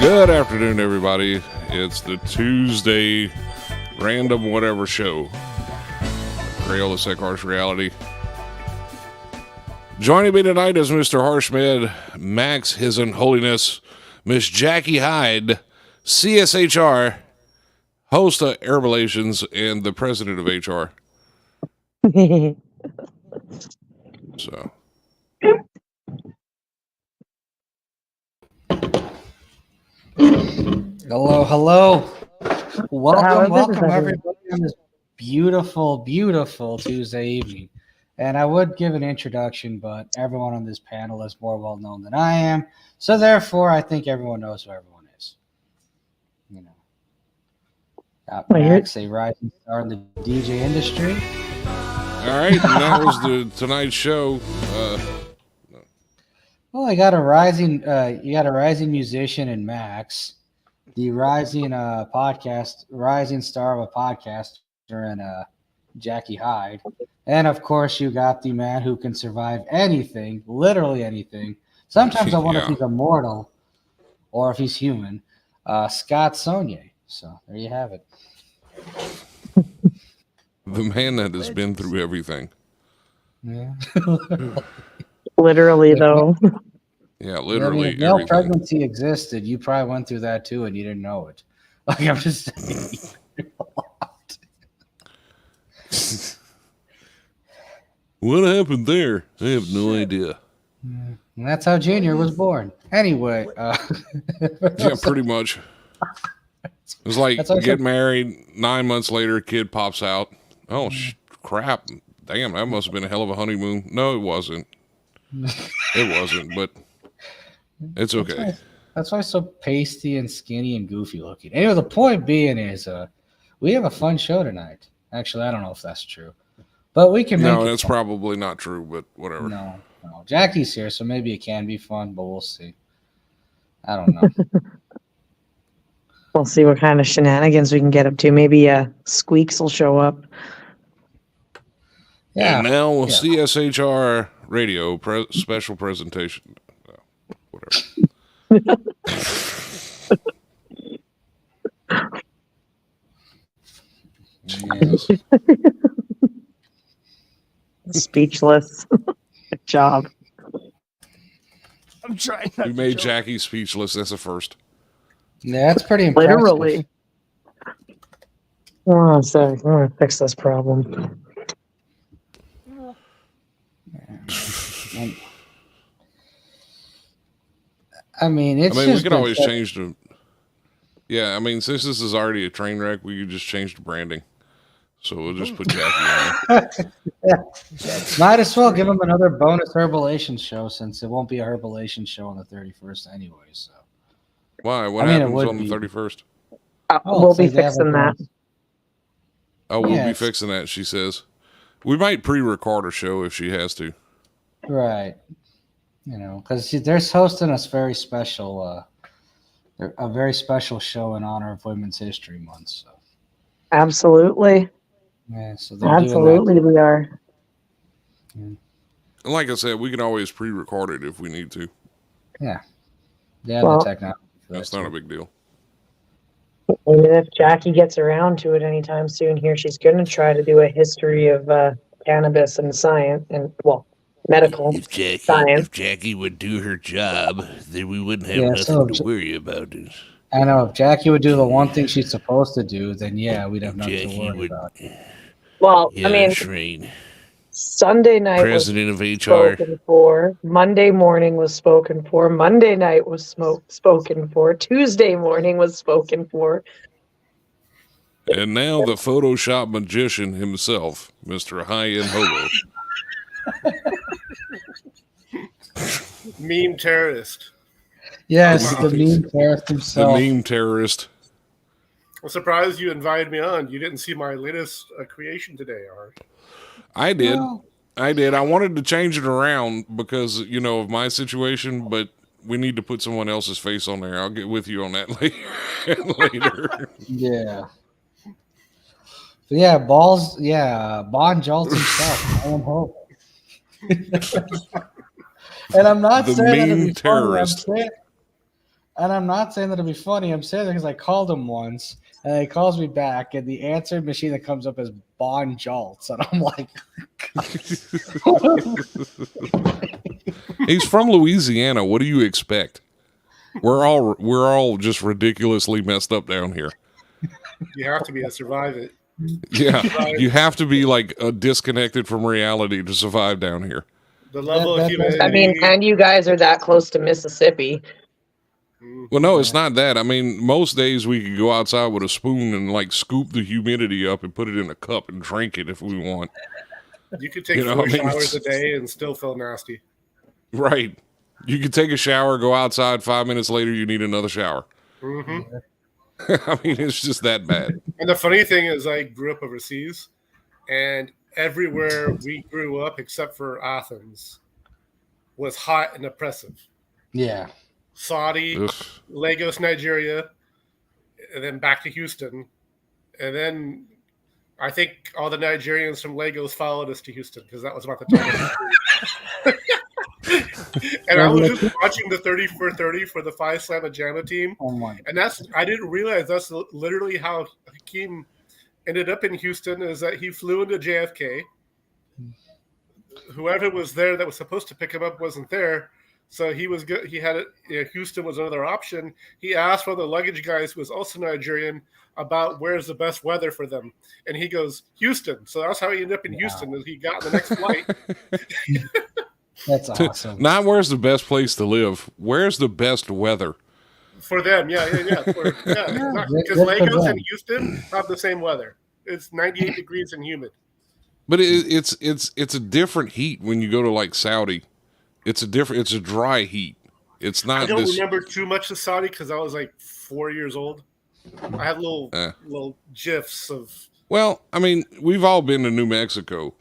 Good afternoon, everybody. It's the Tuesday random whatever show. Rail CSHR Reality. Joining me tonight is Mr. Harshmed, Max His and Holiness, Miss Jackie Hyde, CSHR, host of Air Relations, and the president of HR. So. Hello. Welcome everybody on this beautiful Tuesday evening. And I would give an introduction, but everyone on this panel is more well known than I am. So therefore, I think everyone knows who everyone is. You know, Max, a rising star in the DJ industry. All right, and that was the tonight's show. Well, you got a rising musician in Max, the rising star of a podcaster in Jackie Hyde, and of course you got the man who can survive anything, literally anything. Sometimes I wonder if he's immortal or if he's human. Scott Sonnier. So there you have it. The man that has been through everything. Yeah. Literally, though. Yeah, literally. If male pregnancy existed, you probably went through that too, and you didn't know it. Like I'm just saying. What happened there? I have no idea. And that's how Junior was born. Anyway, yeah, pretty much. It's like get married, 9 months later, a kid pops out. Oh crap! Damn, that must have been a hell of a honeymoon. No, it wasn't. It wasn't, but it's okay. That's why it's so pasty and skinny and goofy looking. Anyway, the point being is we have a fun show tonight. Actually, I don't know if that's true. But we can make it that's fun. Probably not true, but whatever. No. Jackie's here, so maybe it can be fun, but we'll see. I don't know. We'll see what kind of shenanigans we can get up to. Maybe Squeaks will show up. Yeah. And now CSHR Radio special presentation. Whatever. Jesus. Speechless. Good job. I'm trying. We made Jackie speechless. That's a first. Yeah, that's pretty impressive. Literally. Oh, sorry. I'm going to fix this problem. I mean, we could always change the. Yeah, I mean, since this is already a train wreck, we could just change the branding. So we'll just put Jackie on it. Might as well give him another bonus Herbalation show since it won't be a Herbalation show on the 31st anyway. So why? What happens on the 31st? We'll be fixing that. Oh, we'll be fixing that, she says. We might pre-record a show if she has to. Right. You know, because they're hosting us a very special show in honor of Women's History Month. So. Absolutely. Yeah, so absolutely we are. Yeah. Like I said, we can always pre-record it if we need to. Yeah. Yeah, well, the technology. That's not a big deal. And if Jackie gets around to it anytime soon here, she's going to try to do a history of cannabis and science and, medical science. If Jackie would do her job, then we wouldn't have nothing to worry about it. I know. If Jackie would do the one thing she's supposed to do, then we'd have nothing to worry about. Well, Sunday night president of HR. Spoken for. Monday morning was spoken for. Monday night was spoken for. Tuesday morning was spoken for. And now the Photoshop magician himself, Mr. High-End Hobo. Meme terrorist. Yes, the meme terrorist himself. The meme terrorist. I'm surprised you invited me on. You didn't see my latest creation today, Art. I did. I wanted to change it around because, of my situation, but we need to put someone else's face on there. I'll get with you on that later. Yeah. But yeah, balls. Yeah, Bon Jolt himself. I am Hope. And I'm not the saying meme terrorist. And I'm not saying that it'd be funny. I'm saying that because I called him once, and he calls me back, and the answer machine that comes up is Bon Jolts, and I'm like, he's from Louisiana. What do you expect? We're all just ridiculously messed up down here. You have to be to survive it. Yeah, you have to be like disconnected from reality to survive down here. The level of humanity. I mean, and you guys are that close to Mississippi. Well, no, it's not that. I mean, most days we could go outside with a spoon and like scoop the humidity up and put it in a cup and drink it if we want. You could take 4 showers a day and still feel nasty. Right. You could take a shower, go outside, 5 minutes later, you need another shower. Mm-hmm. I mean, it's just that bad. And the funny thing is, I grew up overseas, and everywhere we grew up, except for Athens, was hot and oppressive. yeah. Saudi, Ugh. Lagos, Nigeria, and then back to Houston. And then I think all the Nigerians from Lagos followed us to Houston because that was about the time. And I was just watching the 30 for 30 for the Phi Slamma Jamma team. Oh my. And I didn't realize that's literally how Hakeem ended up in Houston, is that he flew into JFK. Whoever was there that was supposed to pick him up wasn't there. So he was good. He had it. Houston was another option. He asked one of the luggage guys, who was also Nigerian, about where's the best weather for them, and he goes, Houston. So that's how he ended up in Houston. Is he got the next flight. That's awesome. Not where's the best place to live. Where's the best weather? For them, yeah. Because Lagos and Houston have the same weather. It's 98 degrees and humid. But it's a different heat when you go to like Saudi. It's a dry heat. It's not. I don't remember too much of Saudi because I was like 4 years old. I have little gifs of. Well, I mean, we've all been to New Mexico.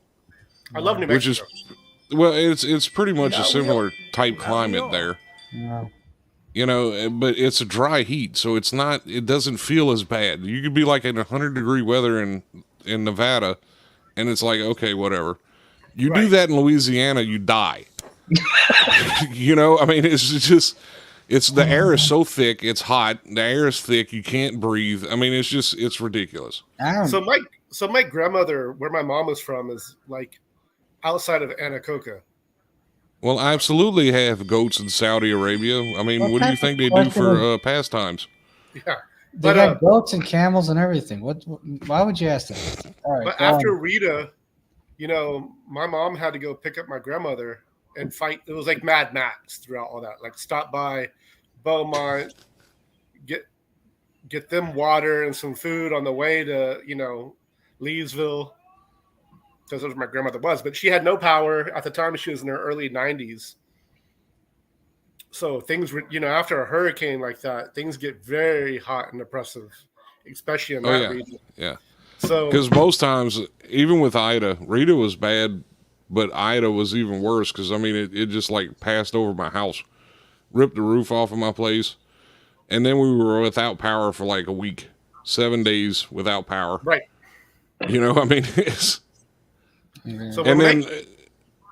I love New Mexico. Which is, well, it's pretty much a similar type climate there. Yeah. You know, but it's a dry heat, so it doesn't feel as bad. You could be like in 100-degree weather in Nevada, and it's like, okay, whatever. You do that in Louisiana, you die. You know, I mean, it's the air is so thick, it's hot. The air is thick, you can't breathe. I mean, it's ridiculous. So my grandmother, where my mom was from, is like outside of Anacoca. Well, I absolutely have goats in Saudi Arabia. I mean, what do you think they do for pastimes? Yeah. They got goats and camels and everything. Why would you ask that? All right, but after Rita, you know, my mom had to go pick up my grandmother and fight. It was like Mad Max throughout all that. Like stop by Beaumont, get them water and some food on the way to, you know, Leesville, because that's where my grandmother was. But she had no power at the time. She was in her early 90s. So things were, you know, after a hurricane like that, things get very hot and oppressive, especially in that region. Yeah. So because most times, even with Ida, Rita was bad, but Ida was even worse because, I mean, it just like passed over my house, ripped the roof off of my place, and then we were without power for like a week, 7 days without power. Right. You know, I mean, it's. So and then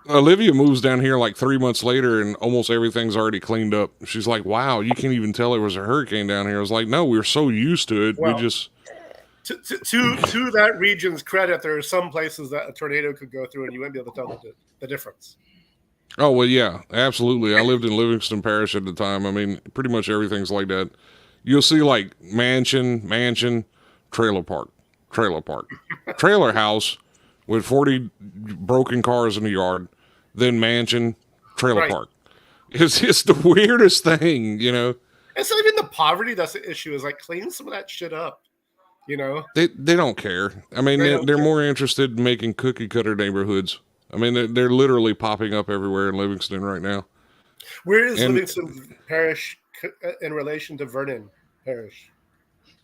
Olivia moves down here like 3 months later, and almost everything's already cleaned up. She's like, "Wow, you can't even tell there was a hurricane down here." I was like, "No, we're so used to it. Well, we just." To that region's credit, there are some places that a tornado could go through, and you wouldn't be able to tell the difference. Oh well, yeah, absolutely. I lived in Livingston Parish at the time. I mean, pretty much everything's like that. You'll see like mansion, trailer park, trailer house with 40 broken cars in the yard, then mansion, trailer park. It's just the weirdest thing, you know. It's not even the poverty that's the issue. Is like clean some of that shit up, you know. They don't care. I mean, they're more interested in making cookie cutter neighborhoods. I mean, they're literally popping up everywhere in Livingston right now. Where is Livingston Parish in relation to Vernon Parish?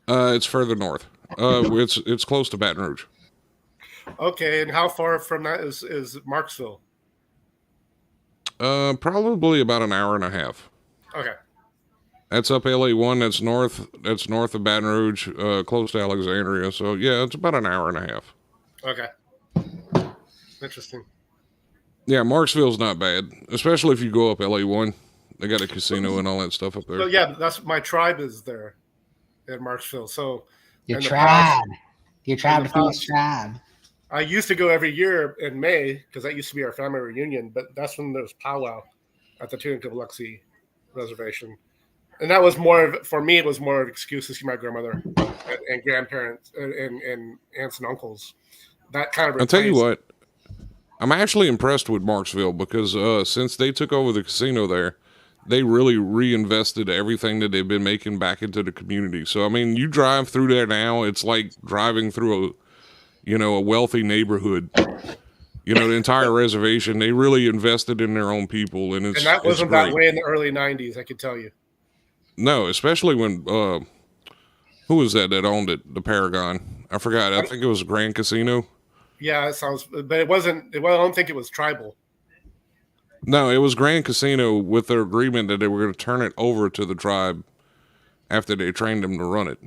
It's further north. It's close to Baton Rouge. Okay, and how far from that is Marksville? Probably about an hour and a half. Okay. That's up LA1. That's north of Baton Rouge, close to Alexandria. So yeah, it's about an hour and a half. Okay. Interesting. Yeah, Marksville's not bad, especially if you go up LA1. They got a casino and all that stuff up there. So yeah, that's my tribe is there in Marksville. So your tribe defeats tribe. I used to go every year in May because that used to be our family reunion, but that's when there was powwow at the Tunica Biloxi reservation. And that was more of, for me, it was more of an excuse to see my grandmother and grandparents and aunts and uncles. That kind of. I'll tell you what, I'm actually impressed with Marksville because since they took over the casino there, they really reinvested everything that they've been making back into the community. So, I mean, you drive through there now, it's like driving through a wealthy neighborhood. The entire reservation, they really invested in their own people. And that wasn't that way in the early 90s, I could tell you. No, especially when, who was that owned it? The Paragon. I forgot. I think it was Grand Casino. Yeah, it sounds, but it wasn't, I don't think it was tribal. No, it was Grand Casino with their agreement that they were going to turn it over to the tribe after they trained them to run it.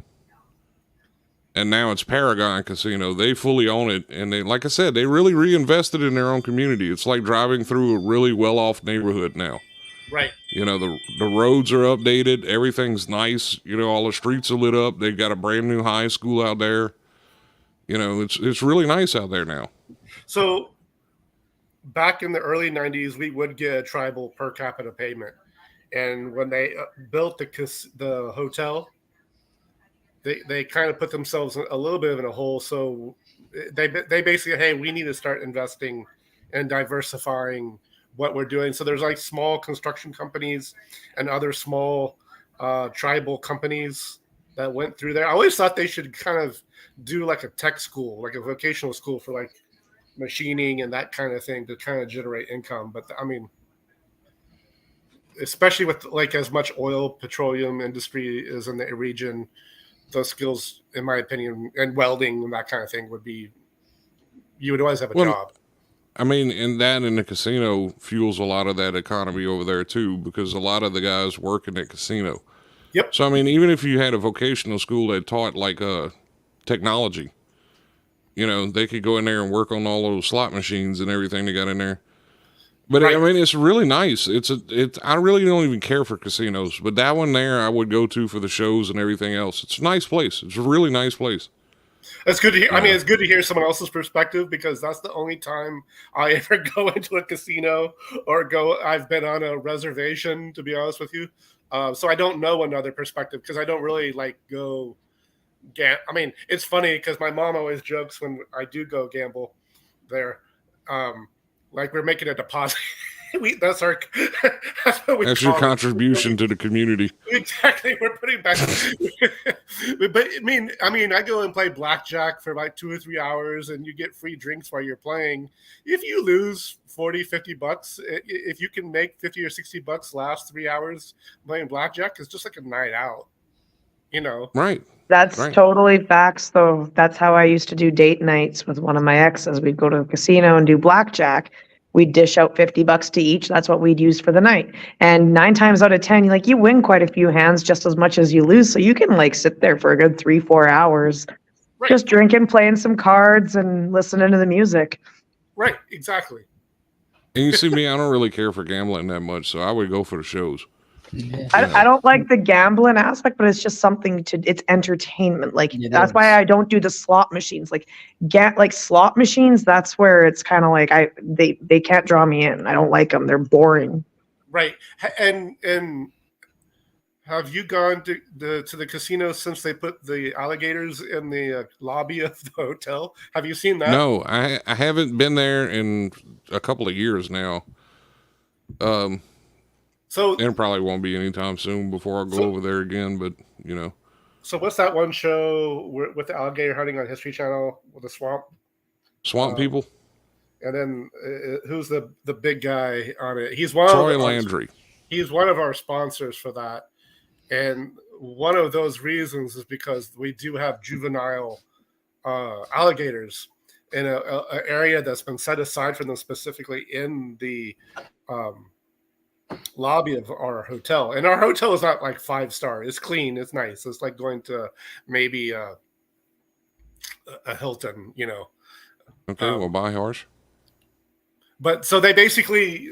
And now it's Paragon Casino. They fully own it. And they, like I said, they really reinvested in their own community. It's like driving through a really well-off neighborhood now. Right. The roads are updated. Everything's nice. All the streets are lit up. They've got a brand new high school out there. It's really nice out there now. So back in the early 90s, we would get a tribal per capita payment. And when they built the hotel, they kind of put themselves a little bit in a hole. So they basically, hey, we need to start investing and diversifying what we're doing. So there's like small construction companies and other small tribal companies that went through there. I always thought they should kind of do like a tech school, like a vocational school for like machining and that kind of thing to kind of generate income. But I mean, especially with like as much oil, petroleum industry is in the region, those skills, in my opinion, and welding and that kind of thing you would always have a job. I mean, and the casino fuels a lot of that economy over there too, because a lot of the guys work in that casino. Yep. So, I mean, even if you had a vocational school that taught like technology, they could go in there and work on all those slot machines and everything they got in there. But right. I mean, it's really nice. I really don't even care for casinos, but that one there I would go to for the shows and everything else. It's a nice place. It's a really nice place. It's good to hear. Yeah. I mean, it's good to hear someone else's perspective because that's the only time I ever go into a casino I've been on a reservation, to be honest with you. So I don't know another perspective because I don't really like go. I mean, it's funny because my mom always jokes when I do go gamble there. Like we're making a deposit. That's that's your contribution to the community. Exactly. We're putting back. But I mean, I go and play blackjack for like 2 or 3 hours and you get free drinks while you're playing. If you lose $40-$50, if you can make $50 or $60 last 3 hours playing blackjack, it's just like a night out, Right. That's right. Totally facts, though. That's how I used to do date nights with one of my exes. We'd go to a casino and do blackjack. We'd dish out $50 to each. That's what we'd use for the night. And 9 times out of 10, you win quite a few hands just as much as you lose. So you can sit there for a good 3-4 hours, right, just drinking, playing some cards and listening to the music. Right. Exactly. And you see me, I don't really care for gambling that much. So I would go for the shows. Yeah. I don't like the gambling aspect, but it's just something it's entertainment. That's why I don't do the slot machines. Slot machines, that's where it's kind of like they can't draw me in. I don't like them. They're boring. Right. And have you gone to the casino since they put the alligators in the lobby of the hotel? Have you seen that? No, I haven't been there in a couple of years now. So there probably won't be anytime soon before I go over there again, but So what's that one show with the alligator hunting on History Channel with the swamp people? And then who's the big guy on it? He's Troy Landry. He's one of our sponsors for that, and one of those reasons is because we do have juvenile alligators in an area that's been set aside for them specifically in the lobby of our hotel. And our hotel is not like 5-star. It's clean. It's nice. It's like going to maybe a Hilton, Okay, well, buy ours. But so they basically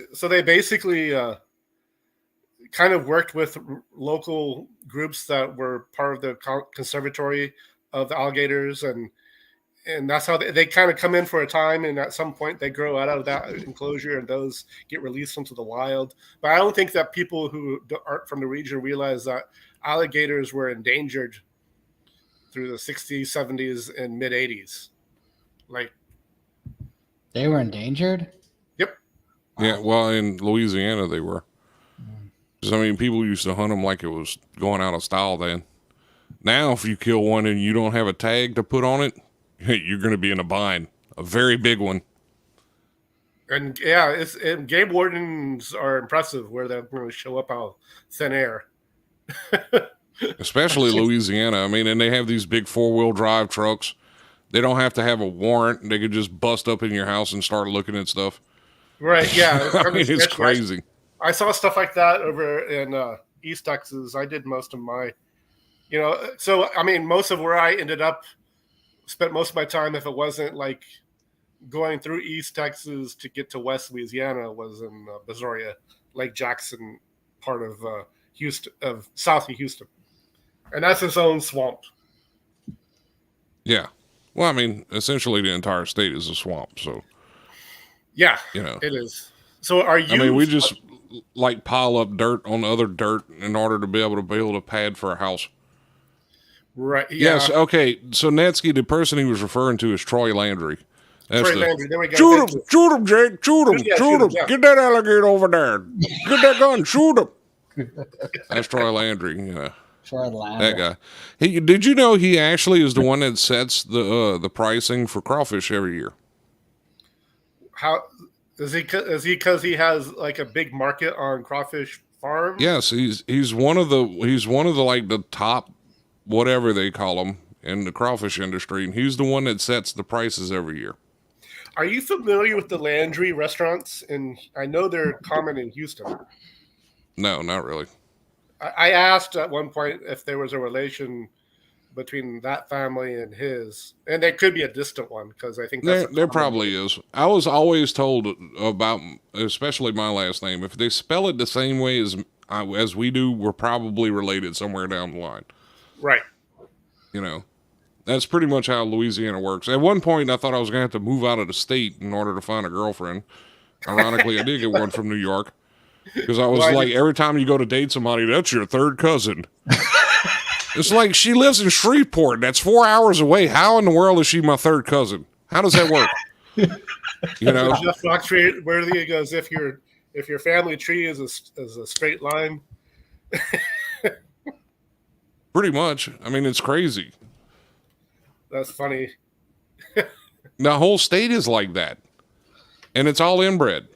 kind of worked with local groups that were part of the conservatory of the alligators, and that's how they kind of come in for a time, and at some point they grow out of that enclosure and those get released into the wild. But I don't think that people who aren't from the region realize that alligators were endangered through the 60s, 70s, and mid 80s. Like, they were endangered? Yep. Yeah, well, in Louisiana they were. Because, I mean, people used to hunt them like it was going out of style then. Now, if you kill one and you don't have a tag to put on it, you're going to be in a bind. A very big one. And yeah, and game wardens are impressive where they're going to show up out thin air. Especially Louisiana. I mean, and they have these big 4-wheel drive trucks. They don't have to have a warrant. They could just bust up in your house and start looking at stuff. Right, yeah. I mean, it's crazy. I saw stuff like that over in East Texas. I did most of my, so, I mean, most of where I ended up, spent most of my time, if it wasn't like going through East Texas to get to West Louisiana, was in Brazoria, Lake Jackson, part of Houston, of South Houston. And that's its own swamp. Yeah. Well, I mean, essentially the entire state is a swamp, so. Yeah, it is. So are you... I mean, we just like pile up dirt on other dirt in order to build a pad for a house. Right. Yeah. Yes. Okay. So Netsky, the person he was referring to is Troy Landry. That's Troy Landry. There we go. Shoot him, Jake. Shoot him. Shoot him. Yeah. Get that alligator over there. Get that gun. Shoot him. That's Troy Landry. Yeah. Troy Landry. That guy. Did you know he actually is the one that sets the pricing for crawfish every year? How is he? Is he because he has like a big market on crawfish farms? Yes, he's one of the like the top, whatever they call them in the crawfish industry, and he's the one that sets the prices every year. Are you familiar with the Landry restaurants? And I know they're common in Houston. No, not really. I asked at one point if there was a relation between that family and his, and there could be a distant one because I think there probably is. I was always told about, especially my last name, if they spell it the same way as we do, we're probably related somewhere down the line. Right. That's pretty much how Louisiana works. At one point, I thought I was going to have to move out of the state in order to find a girlfriend. Ironically, I did get one from New York because I was every time you go to date somebody, that's your third cousin. It's like, she lives in Shreveport. That's 4 hours away. How in the world is she my third cousin? How does that work? Jeff Foxtree, where he goes, if your family tree is a straight line. Pretty much. I mean, it's crazy. That's funny. The whole state is like that. And it's all inbred.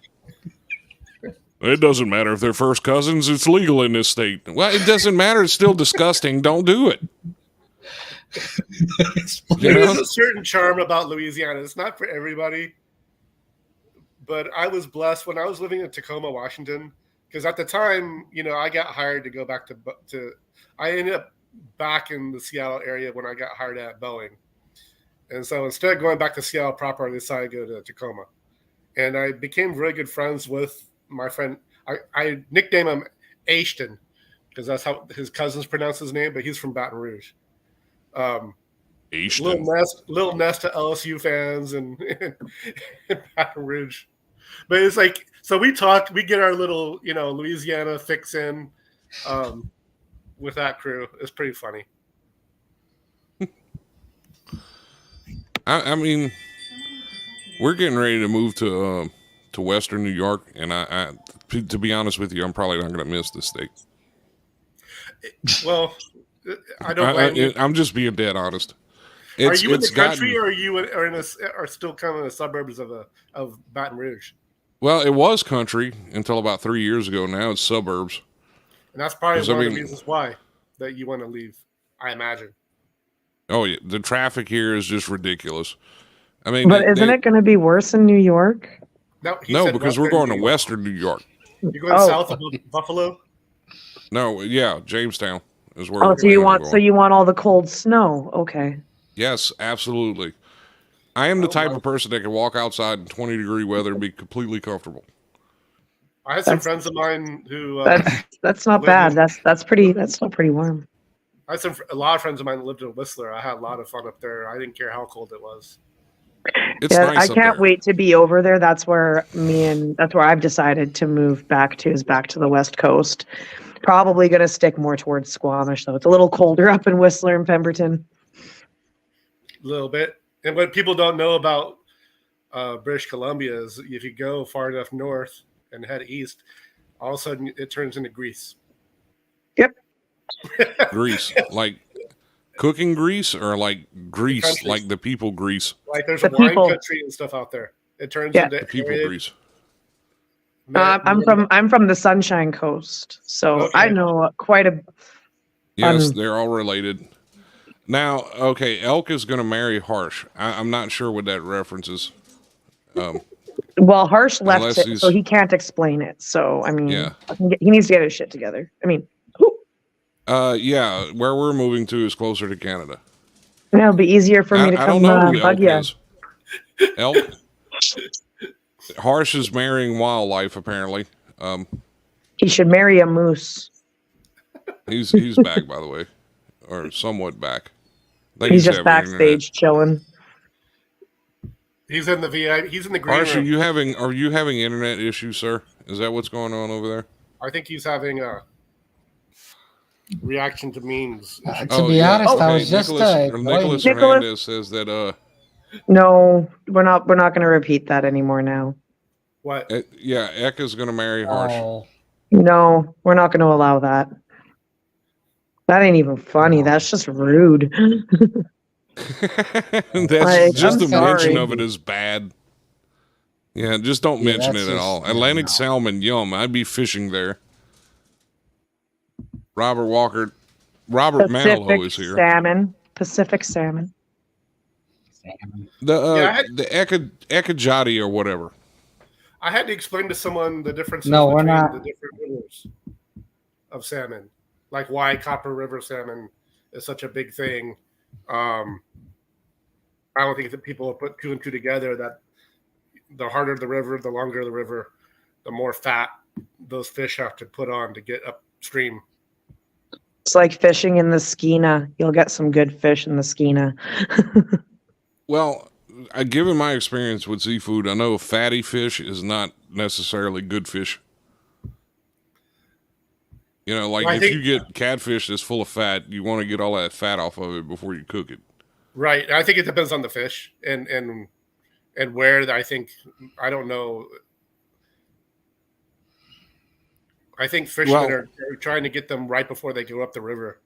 It doesn't matter if they're first cousins. It's legal in this state. Well, it doesn't matter. It's still disgusting. Don't do it. There's a certain charm about Louisiana. It's not for everybody. But I was blessed when I was living in Tacoma, Washington, because at the time, I got hired to go back to I ended up back in the Seattle area when I got hired at Boeing. And so instead of going back to Seattle proper, I decided to go to Tacoma. And I became really good friends with my friend. I nicknamed him Ashton because that's how his cousins pronounce his name, but he's from Baton Rouge. Ashton. Little nest of LSU fans in Baton Rouge. But it's like, so we get our little, Louisiana fix in with that crew. It's pretty funny. I mean, we're getting ready to move to Western New York, and I to be honest with you, I'm probably not going to miss this state. Well, I don't. I'm just being dead honest. Are you in the country, or are you are still kind of in the suburbs of Baton Rouge? Well, it was country until about 3 years ago. Now it's suburbs, and that's probably one of the reasons why that you want to leave, I imagine. Oh yeah, the traffic here is just ridiculous. I mean, but isn't it going to be worse in New York? No, because we're going to Western New York. You're going south of Buffalo? No, yeah, Jamestown is where. Oh, so you want all the cold snow? Okay. Yes, absolutely. I am the type of person that can walk outside in 20-degree weather and be completely comfortable. I had some friends of mine who that's not bad. That's still pretty warm. I had a lot of friends of mine that lived in Whistler. I had a lot of fun up there. I didn't care how cold it was. It's nice I can't wait to be over there. That's where I've decided to move back to the West Coast. Probably going to stick more towards Squamish, though. It's a little colder up in Whistler and Pemberton. A little bit. And what people don't know about British Columbia is if you go far enough north and head east, all of a sudden it turns into Greece. Yep. Greece, like cooking grease, or like Greece, like the people Greece. Like there's a wine country and stuff out there. It turns into the people Greece. I'm from the Sunshine Coast, so I know quite a. Yes, they're all related. Now, okay, Elk is going to marry Harsh. I'm not sure what that references. Well, Harsh left it, so he can't explain it. So I mean, he needs to get his shit together. I mean, where we're moving to is closer to Canada. It'll be easier for me to come. I don't know who Elk is. Elk. Harsh is marrying wildlife, apparently. He should marry a moose. He's back, by the way, or somewhat back. He's just backstage chilling. He's in the VIP. He's in the green Harsh, room. Are you having internet issues, sir? Is that what's going on over there? I think he's having a reaction to memes. To be honest, I was just Nicholas Hernandez says that. No, we're not going to repeat that anymore now. What? Ek is going to marry Harsh. No, we're not going to allow that. That ain't even funny. That's just rude. That's just the mention of it is bad. Yeah, just don't mention it at all. Atlantic salmon, yum. I'd be fishing there. Robert Manilow is here. Pacific salmon. The Ekajati or whatever. I had to explain to someone the difference between the different rivers of salmon, like why Copper River salmon is such a big thing. I don't think that people will put two and two together, that the harder the river, the longer the river, the more fat those fish have to put on to get upstream. It's like fishing in the Skeena. You'll get some good fish in the Skeena. Well, given my experience with seafood, I know fatty fish is not necessarily good fish. You know, like if you get catfish that's full of fat, you want to get all that fat off of it before you cook it. Right. I think it depends on the fish and where. I don't know. I think fishermen are trying to get them right before they go up the river.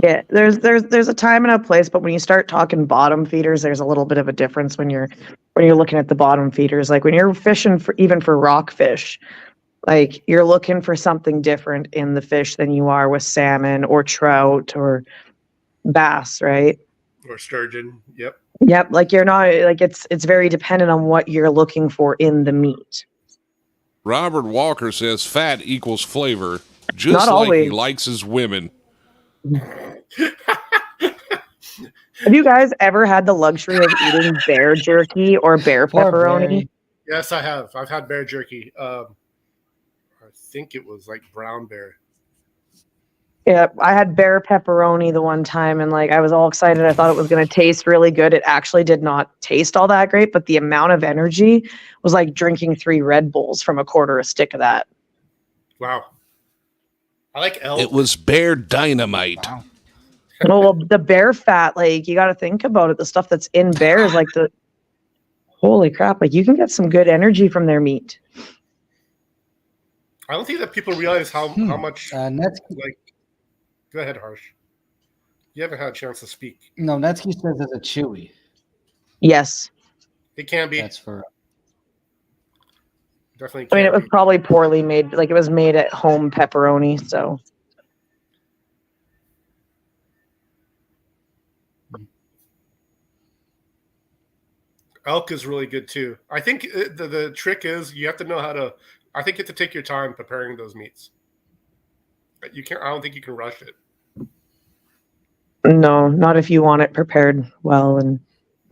Yeah, there's a time and a place, but when you start talking bottom feeders, there's a little bit of a difference when you're looking at the bottom feeders. Like when you're fishing even for rockfish, like you're looking for something different in the fish than you are with salmon or trout or bass, right? Or sturgeon. Yep. Yep. Like you're not like it's very dependent on what you're looking for in the meat. Robert Walker says fat equals flavor, just not like always. He likes his women. Have you guys ever had the luxury of eating bear jerky or bear pepperoni? Yes, I have. I've had bear jerky. I think it was like brown bear. Yeah, I had bear pepperoni the one time, and like I was all excited. I thought it was going to taste really good. It actually did not taste all that great, but the amount of energy was like drinking 3 Red Bulls from a quarter a stick of that. Wow. I like elk. It was bear dynamite. Wow. Well, the bear fat, like you got to think about it. The stuff that's in bears, like holy crap, like you can get some good energy from their meat. I don't think that people realize how much. Go ahead, Harsh. You haven't had a chance to speak. No, Netsky says it's a chewy. Yes. It can be. That's for. Definitely. I mean, it was probably poorly made. Like it was made at home pepperoni, so. Elk is really good too. I think the trick is you have to know how to. I think you have to take your time preparing those meats. You can't. I don't think you can rush it. No, not if you want it prepared well and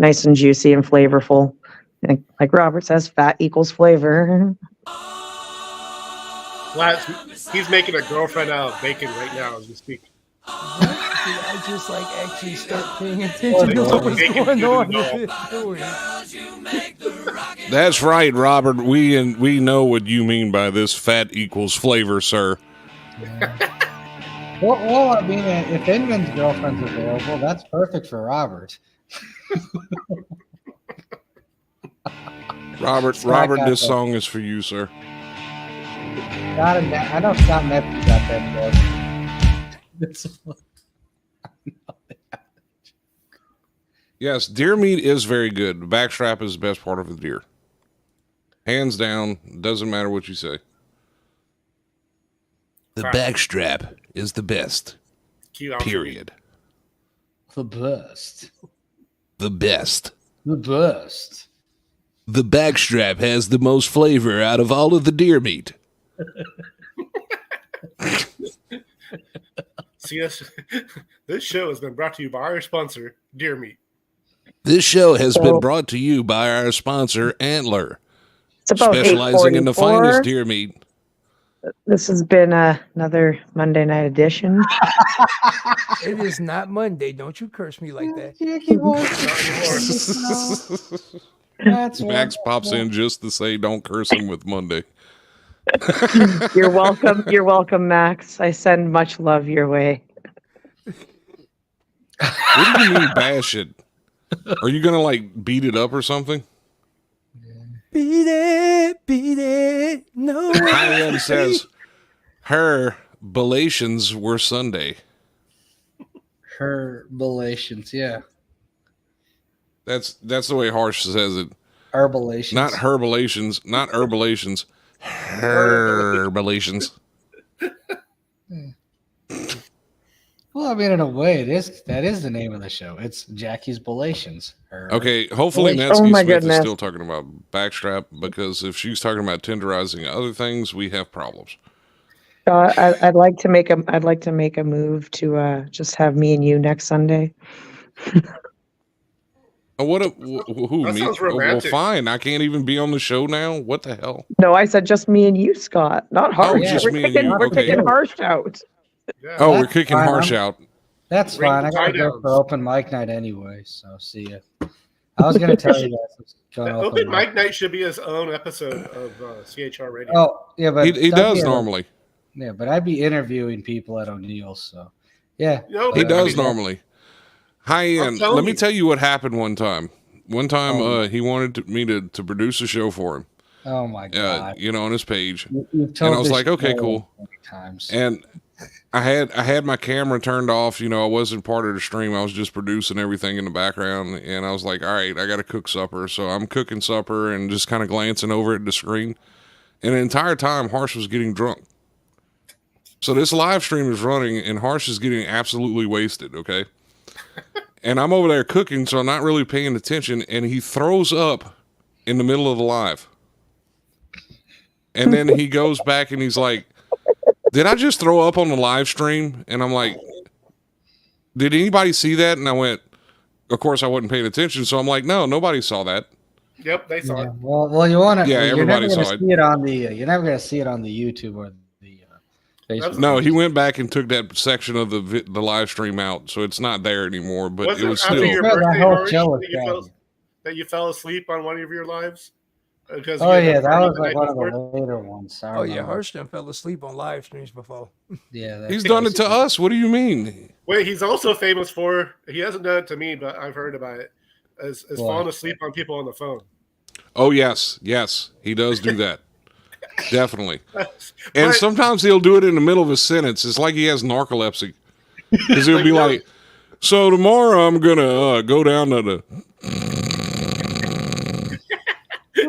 nice and juicy and flavorful. Like Robert says, fat equals flavor. He's making a girlfriend out of bacon right now as we speak. I just actually start paying attention to what's going on with it. That's right, Robert. We know what you mean by this fat equals flavor, sir. Well, I mean, if Inman's girlfriend's available, that's perfect for Robert. Robert, this song is for you, sir. I know Scott Mepke got that joke. Yes, deer meat is very good. The backstrap is the best part of the deer. Hands down, doesn't matter what you say. The backstrap is the best. Period. The best. The best. The best. The backstrap has the most flavor out of all of the deer meat. This show has been brought to you by our sponsor, Deer Meat. This show has been brought to you by our sponsor, Antler, It's about specializing in the 8:44. finest deer meat. This has been another Monday night edition. It is not Monday. Don't you curse me like that. That's Max pops in just to say don't curse him with Monday. You're welcome. You're welcome, Max. I send much love your way. What do you mean bash it? Are you going to beat it up or something? Beat it. No. Diane says her bellations were Sunday. Her bellations, yeah. That's the way Harsh says it. Herbalations. Not herbalations, not herbalations. Herbalations. Well, I mean, in a way, that is the name of the show. It's Jackie's Bellations. Okay, hopefully Oh Nancy my Smith is goodness. still talking about backstrap, because if she's talking about tenderizing other things, we have problems. I'd like to make a move to just have me and you next Sunday. Who That me? sounds Well, romantic. fine. I can't even be on the show now. What the hell? No, I said just me and you, Scott. Not Harsh. just we're me and kicking, you. we're Okay. kicking Harsh out. Yeah. Oh, we're That's kicking fine. Harsh out. That's Bring fine. the I gotta go tie-downs. for open mic night anyway, so see ya. I was gonna tell you guys. It's going Open mic night should be his own episode of CHR Radio. Oh, yeah, but He I'd does be normally. Yeah, but I'd be interviewing people at O'Neill's, so yeah. No, He but- does normally. Hi, Ian. telling Let me you. tell you what happened one time. Oh. He wanted me to produce a show for him, Oh my god. on his page. You've told And I was this like, okay, story cool. many times. And I had my camera turned off. I wasn't part of the stream. I was just producing everything in the background. And I was like, all right, I got to cook supper. So I'm cooking supper and just kind of glancing over at the screen. And the entire time, Harsh was getting drunk. So this live stream is running and Harsh is getting absolutely wasted, okay? And I'm over there cooking, so I'm not really paying attention. And he throws up in the middle of the live. And then he goes back and he's like, did I just throw up on the live stream? And I'm like, did anybody see that? And I went, of course I wasn't paying attention. So I'm like, no, nobody saw that. Yep, they saw Yeah, it. well, you want to. Yeah, you're never everybody gonna saw it. see it on the. You're never gonna see it on the YouTube or the Facebook. No, he went back and took that section of the live stream out. So it's not there anymore, but Was it was after still. your Yeah, that birthday, whole Harsh, show was that you fell asleep on one of your lives? Because Oh you had yeah, that party was the like night one of before? the later ones. I Oh yeah, remember. Harsh done fell asleep on live streams before. Yeah, He's done it to us. What do you mean? Wait, he's also famous for, he hasn't done it to me, but I've heard about it, as What? falling asleep on people on the phone. Oh, yes. He does do that. Definitely. And But- sometimes he'll do it in the middle of a sentence. It's like he has narcolepsy. Because he'll be like, so tomorrow I'm going to go down to the...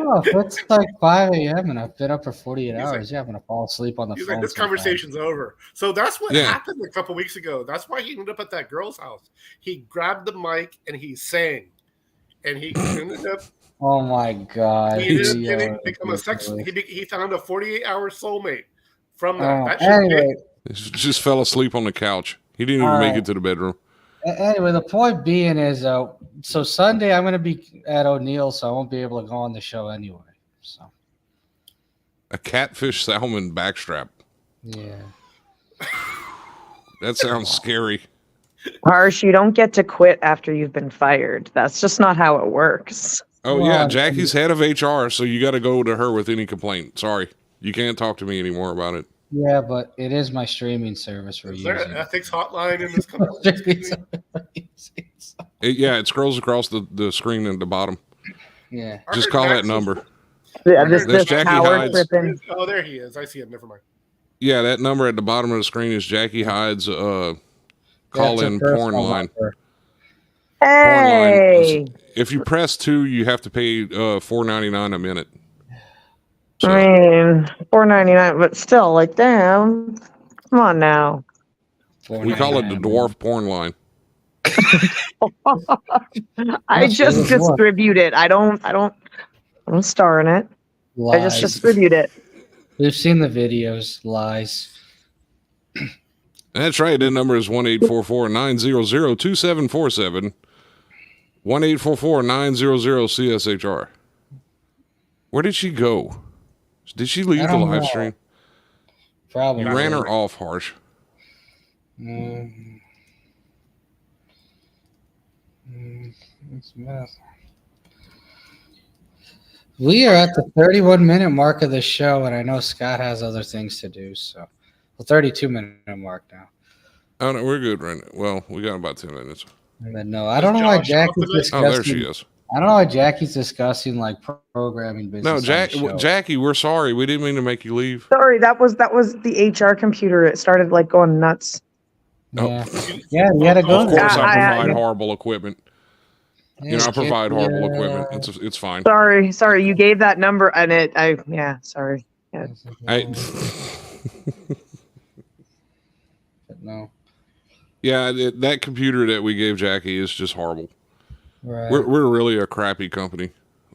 Oh, it's like 5 a.m. and I've been up for 48 hours. Yeah, I'm gonna fall asleep on the He's phone. like, this sometime. conversation's over. So that's what Yeah. happened a couple weeks ago. That's why he ended up at that girl's house. He grabbed the mic and he sang. And he ended up, Oh my god. he ended up You getting are become a sex. ridiculous. He found a 48-hour soulmate from that. Oh, That should be- anyway, He just fell asleep on the couch. He didn't even All make right. it to the bedroom. Anyway, the point being is, so Sunday I'm going to be at O'Neill, so I won't be able to go on the show anyway. So A catfish salmon backstrap. Yeah. That sounds scary. Harsh, you don't get to quit after you've been fired. That's just not how it works. Oh, Well, yeah. Jackie's head of HR, so you got to go to her with any complaint. Sorry. You can't talk to me anymore about it. Yeah, but it is my streaming service we're Is there using. an ethics hotline in this company? It scrolls across the screen at the bottom. Yeah. Just call that number. Yeah, That's this Jackie Howard Hyde's. tripping. Oh, there he is. I see it. Never mind. Yeah, that number at the bottom of the screen is Jackie Hyde's call-in porn line. Hey, If you press 2, you have to pay $4.99 a minute. So, I mean, $4.99, but still, like, damn. Come on now. we call it the dwarf porn line. I just distribute it. I don't star in it. Lies. I just distribute it. We've seen the videos. Lies. That's right. That number is 1-844-900-2747. 1-844-900-CSHR. Where did she go? Did she leave the live stream? Probably. You ran her off, Harsh. We are at the 31-minute mark of the show, and I know Scott has other things to do. So, 32-minute mark now. Oh, no, we're good right now. Well, we got about 10 minutes. And then, no, I don't know why Jackie's discussing. Oh, there she is. I don't know why Jackie's discussing like programming business. No, Jackie, we're sorry. We didn't mean to make you leave. Sorry, that was the HR computer. It started like going nuts. Yeah, yeah, you had to go Of there. course, I provide horrible equipment. Yeah, I provide horrible equipment. It's fine. Sorry, you gave that number and sorry. Yeah. No. Yeah, that computer that we gave Jackie is just horrible. Right. We're really a crappy company.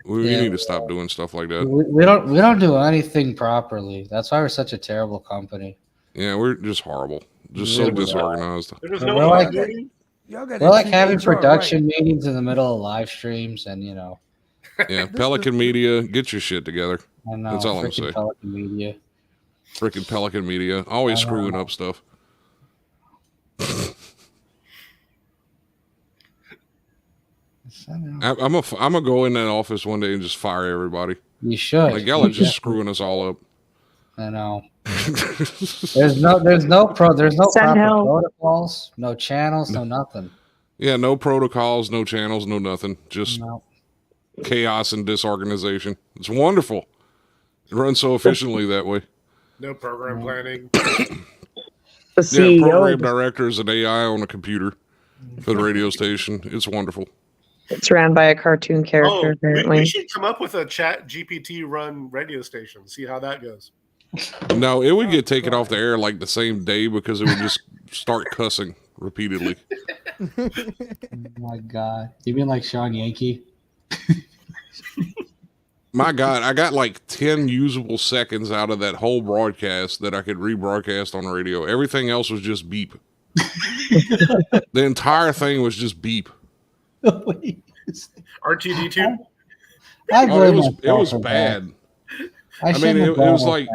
We need to stop doing stuff like that. We don't do anything properly. That's why we're such a terrible company. Yeah, we're just horrible. Just so disorganized. There's We're no like, We're we're like having production meetings in the middle of live streams, and Yeah, Pelican Media, get your shit together. I know, That's all I'm saying. Pelican Media. Freaking Pelican Media, always screwing up stuff. I'm gonna go in that office one day and just fire everybody. You should. Like y'all are just screwing us all up. I know. There's no proper protocols, no channels, no nothing. Yeah, no protocols, no channels, no nothing. Just chaos and disorganization. It's wonderful. It runs so efficiently that way. No program planning. The CEO. Program director is an AI on a computer for the radio station. It's wonderful. It's ran by a cartoon character, apparently. We should come up with a Chat GPT run radio station. See how that goes. No, it would get taken off the air like the same day because it would just start cussing repeatedly. Oh my God. You mean like Sean Yankee? My God, I got like 10 usable seconds out of that whole broadcast that I could rebroadcast on the radio. Everything else was just beep. The entire thing was just beep. RTD2? It was bad. I mean, it was like,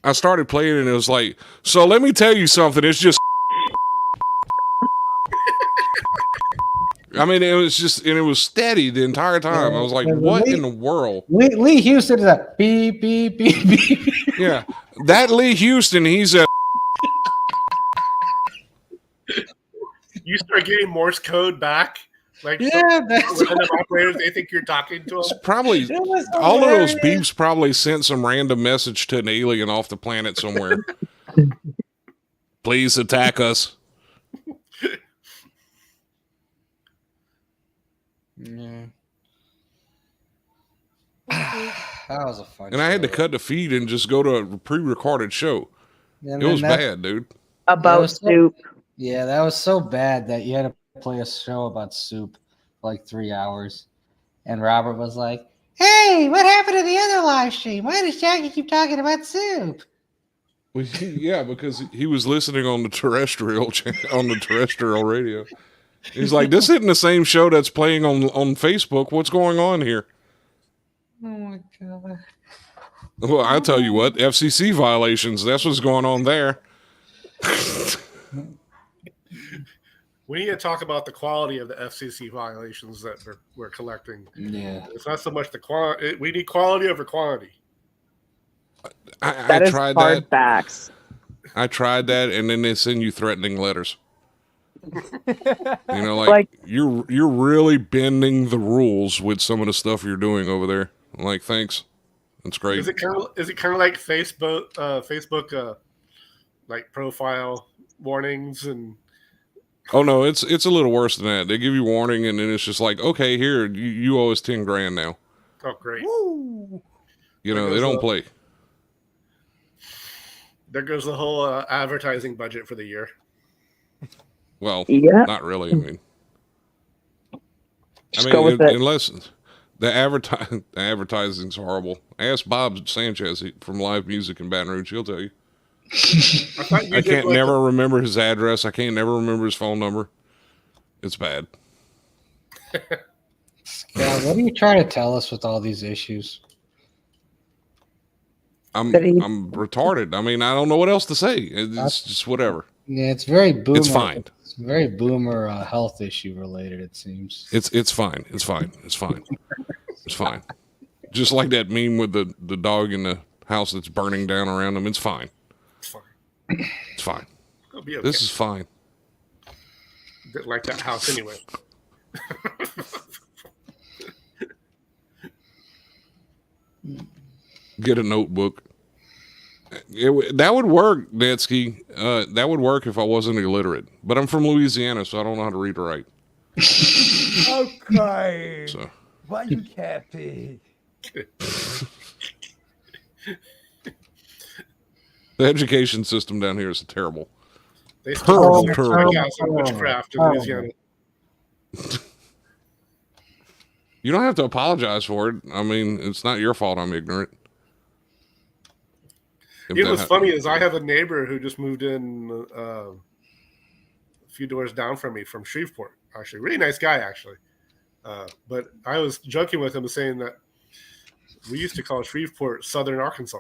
I started playing it and it was like, so let me tell you something. It's just, I mean, it was just, and it was steady the entire time. I was like, what in the world? Lee Houston is that beep, beep, beep, beep. Yeah. That Lee Houston, he's a. You start getting Morse code back. Like, that's operators, they think you're talking to them. Probably all of those beeps probably sent some random message to an alien off the planet somewhere. Please attack us. Yeah. That was a fun. And I had to cut the feed and just go to a pre-recorded show. It was bad, dude. About soup. Yeah, that was so bad that you had to play a show about soup for like 3 hours. And Robert was like, hey, what happened to the other live stream? Why does Jackie keep talking about soup? Well, yeah, because he was listening on the terrestrial radio. He's like, this isn't the same show that's playing on Facebook. What's going on here? Oh my God. Well, I'll tell you what, FCC violations, that's what's going on there. We need to talk about the quality of the FCC violations that we're collecting. Yeah. It's not so much the quality. We need quality over quantity. That is tried hard that. facts. I tried that, and then they send you threatening letters. Like you're really bending the rules with some of the stuff you're doing over there. Like, thanks. That's great. Is it kind of like Facebook like profile warnings and? Oh no, it's a little worse than that. They give you warning, and then it's just like, okay, here you owe us $10,000 now. Oh, great. Woo! They don't play. There goes the whole advertising budget for the year. Well, yeah. Not really. I mean, Go with it. Unless the advertising's horrible. Ask Bob Sanchez from Live Music in Baton Rouge. He'll tell you. I can't never remember his address. I can't never remember his phone number. It's bad. Yeah, what are you trying to tell us with all these issues? I'm retarded. I mean, I don't know what else to say. It's just whatever. Yeah, it's very boomer. It's fine. It's very boomer health issue related, it seems. It's fine. It's fine. It's fine. It's fine. Just like that meme with the dog in the house that's burning down around him. It's fine. It's fine. It's fine. It'll be okay. This is fine. Didn't like that house anyway. Get a notebook. That would work, Netsky. That would work if I wasn't illiterate. But I'm from Louisiana, so I don't know how to read or write. Okay. So. Why you capping? The education system down here is terrible. They still Terrible. Witchcraft in Louisiana. You don't have to apologize for it. I mean, it's not your fault I'm ignorant. What's funny is I have a neighbor who just moved in a few doors down from me from Shreveport. Actually, really nice guy, actually. But I was joking with him saying that we used to call Shreveport Southern Arkansas.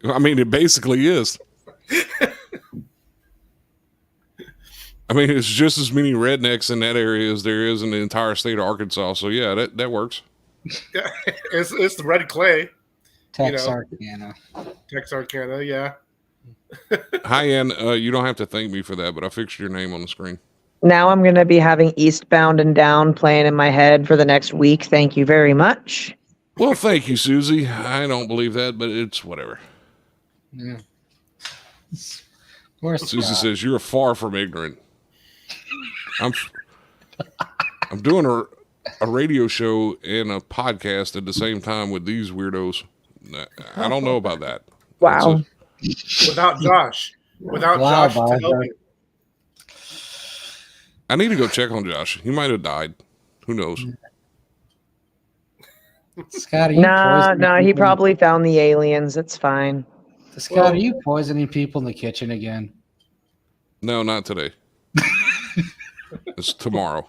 I mean, it basically is. I mean, it's just as many rednecks in that area as there is in the entire state of Arkansas. So yeah, that works. Yeah, it's the red clay. Texarkana, yeah. Hi, Ann. You don't have to thank me for that, but I fixed your name on the screen. Now I'm going to be having Eastbound and Down playing in my head for the next week. Thank you very much. Well, thank you, Susie. I don't believe that, but it's whatever. Yeah. Susie says you're far from ignorant. I'm doing a radio show and a podcast at the same time with these weirdos. I don't know about that. Wow. Without Josh. Josh to help you. I need to go check on Josh. He might have died. Who knows? Scott, no, he probably found the aliens. It's fine. Scott, are you poisoning people in the kitchen again? No, not today. It's tomorrow.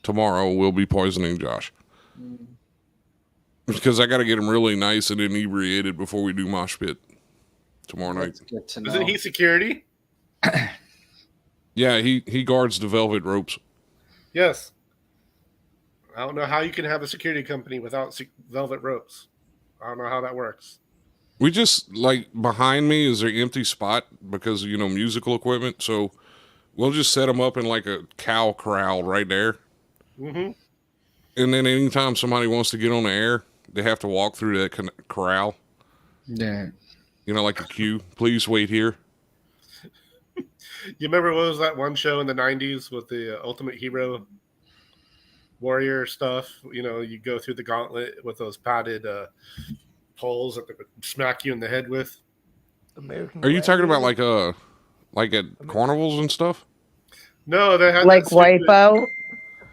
Tomorrow we'll be poisoning Josh. Because I got to get him really nice and inebriated before we do mosh pit tomorrow night. Isn't he security? Yeah, he guards the velvet ropes. Yes. I don't know how you can have a security company without velvet ropes. I don't know how that works. We just, like, behind me is an empty spot because, musical equipment. So we'll just set them up in like a cow corral right there. Mm-hmm. And then anytime somebody wants to get on the air, they have to walk through that corral. Yeah. Like a queue. Please wait here. You remember what was that one show in the 90s with the Ultimate Hero Warrior stuff? You go through the gauntlet with those padded poles that they would smack you in the head with. Are you talking about like at carnivals and stuff? No, they had like Wipeout.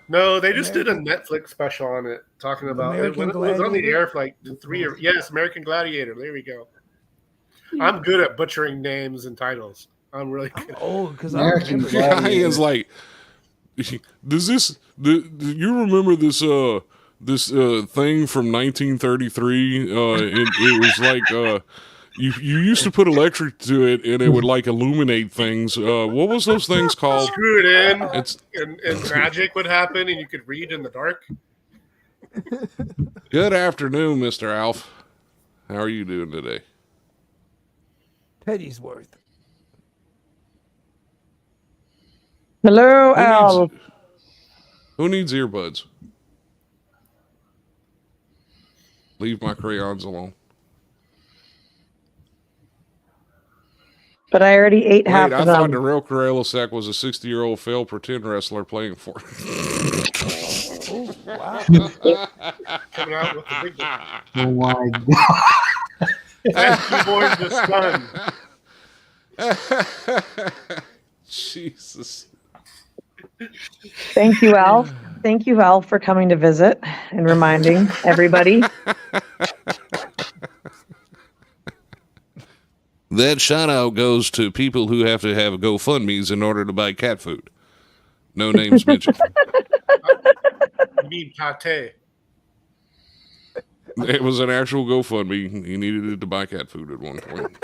No, they just did a Netflix special on it, talking about it when it was on the air for like 3 years. Yes, American Gladiator. There we go. I'm good at butchering names and titles. I'm really good. Because American Guy is like, do you remember this this thing from 1933. It was like you used to put electric to it, and it would like illuminate things. What was those things called? Screw it in, and magic would happen, and you could read in the dark. Good afternoon, Mr. Alf. How are you doing today? Petty's-worth. Hello, Al. Who needs earbuds? Leave my crayons alone. But I already ate half I of thought them. the real Corellisek was a 60-year-old failed pretend wrestler playing for. Oh, wow. Coming out with the big one. Oh my god. Thank you, born the sun. Jesus. Thank you, Al. Thank you, Al, for coming to visit and reminding everybody. That shout out goes to people who have to have GoFundMes in order to buy cat food. No names mentioned. You mean pate? It was an actual GoFundMe. He needed it to buy cat food at one point.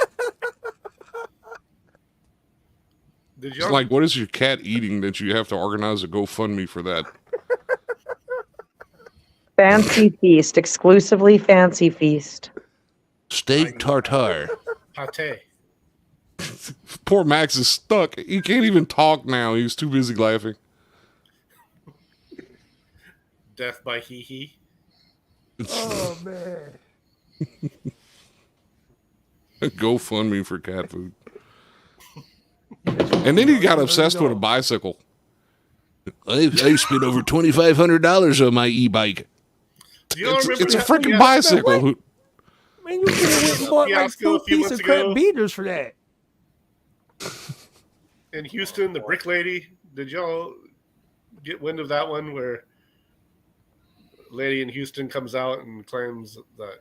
It's like, what is your cat eating that you have to organize a GoFundMe for that? Fancy feast, exclusively fancy feast. Steak tartare. Pate. Poor Max is stuck. He can't even talk now. He's too busy laughing. Death by hee. Oh, man. GoFundMe for cat food. And then he got obsessed with a bicycle. I spent over $2,500 on my e-bike. It's a freaking bicycle. Man, you could have went and bought like 2 pieces of crap beaters for that. In Houston, the brick lady, did y'all get wind of that one where a lady in Houston comes out and claims that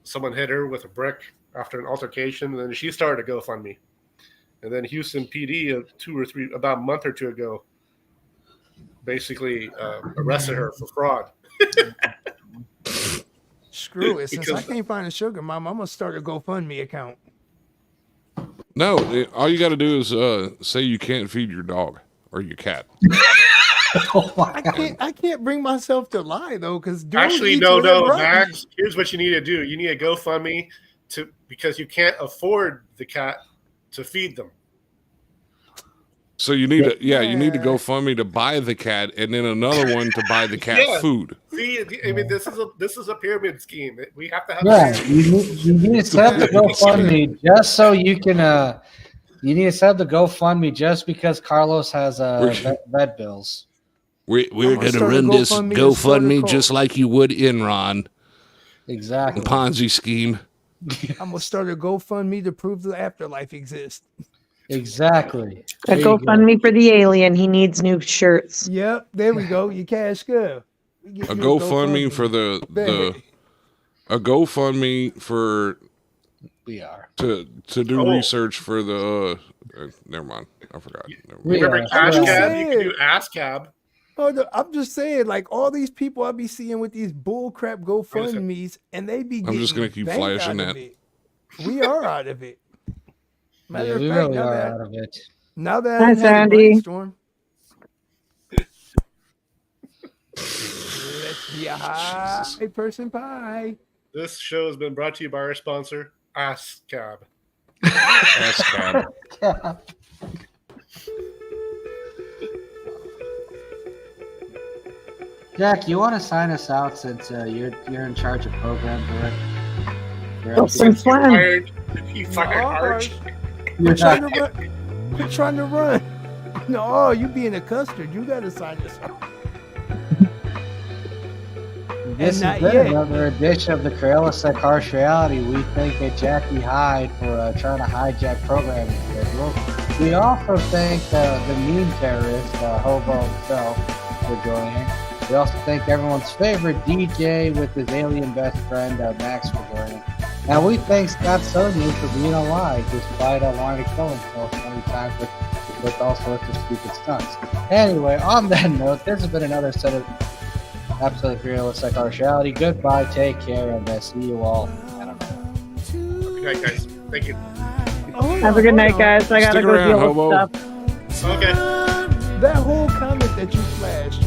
someone hit her with a brick after an altercation, and then she started a GoFundMe. And then Houston PD about a month or two ago basically arrested her for fraud. Screw it. Since I can't find a sugar mom, I'm going to start a GoFundMe account. No, all you got to do is say you can't feed your dog or your cat. I can't bring myself to lie, though, because actually, no, Max, here's what you need to do. You need a GoFundMe because you can't afford the cat to feed them. So you need you need to GoFundMe to buy the cat, and then another one to buy the cat food. See, I mean, this is a pyramid scheme. We have to have. Yeah, you need to set up the GoFundMe just so you can. You need to set up the GoFundMe just because Carlos has vet bills. We're going to run this GoFundMe just like you would Enron. Exactly. Ponzi scheme. I'm going to start a GoFundMe to prove the afterlife exists. Exactly. A GoFundMe for the alien. He needs new shirts. Yep, there we go. You cash go. A GoFundMe for a GoFundMe for to do research for the never mind. I forgot. Remember Cash Cab? You can do Ass Cab. Oh, no, I'm just saying, like all these people I be seeing with these bullcrap GoFundMes, and they be. I'm just gonna keep flashing that. We are out of it. Matter of we fact, really are out of it. Now that Hi, Sandy. Brainstorm, let's be a high person pie. This show has been brought to you by our sponsor, Ass Cab. Ass Cab. Jack, you want to sign us out since you're in charge of program director? Oh, since when? You fucking arch. We're trying to run. We're trying to run. No, you being a custard, you got to sign this out. This has been another edition of the Corellisek Harsh Reality. We thank Jackie Hyde for trying to hijack programming schedule. We also thank the meme terrorist, Hobo himself, for joining. We also thank everyone's favorite DJ with his alien best friend, Max, for joining. And we thank Scott Sonnier for being alive despite wanting to kill himself many times with all sorts of stupid stunts. Anyway, on that note, this has been another set of Absolutely fearless like partiality. Goodbye. Take care, and see you all. I don't know. Good night, guys. Thank you. Have a good night, guys. I gotta Stick go around, deal hobo. with stuff. Okay. That whole comment that you flashed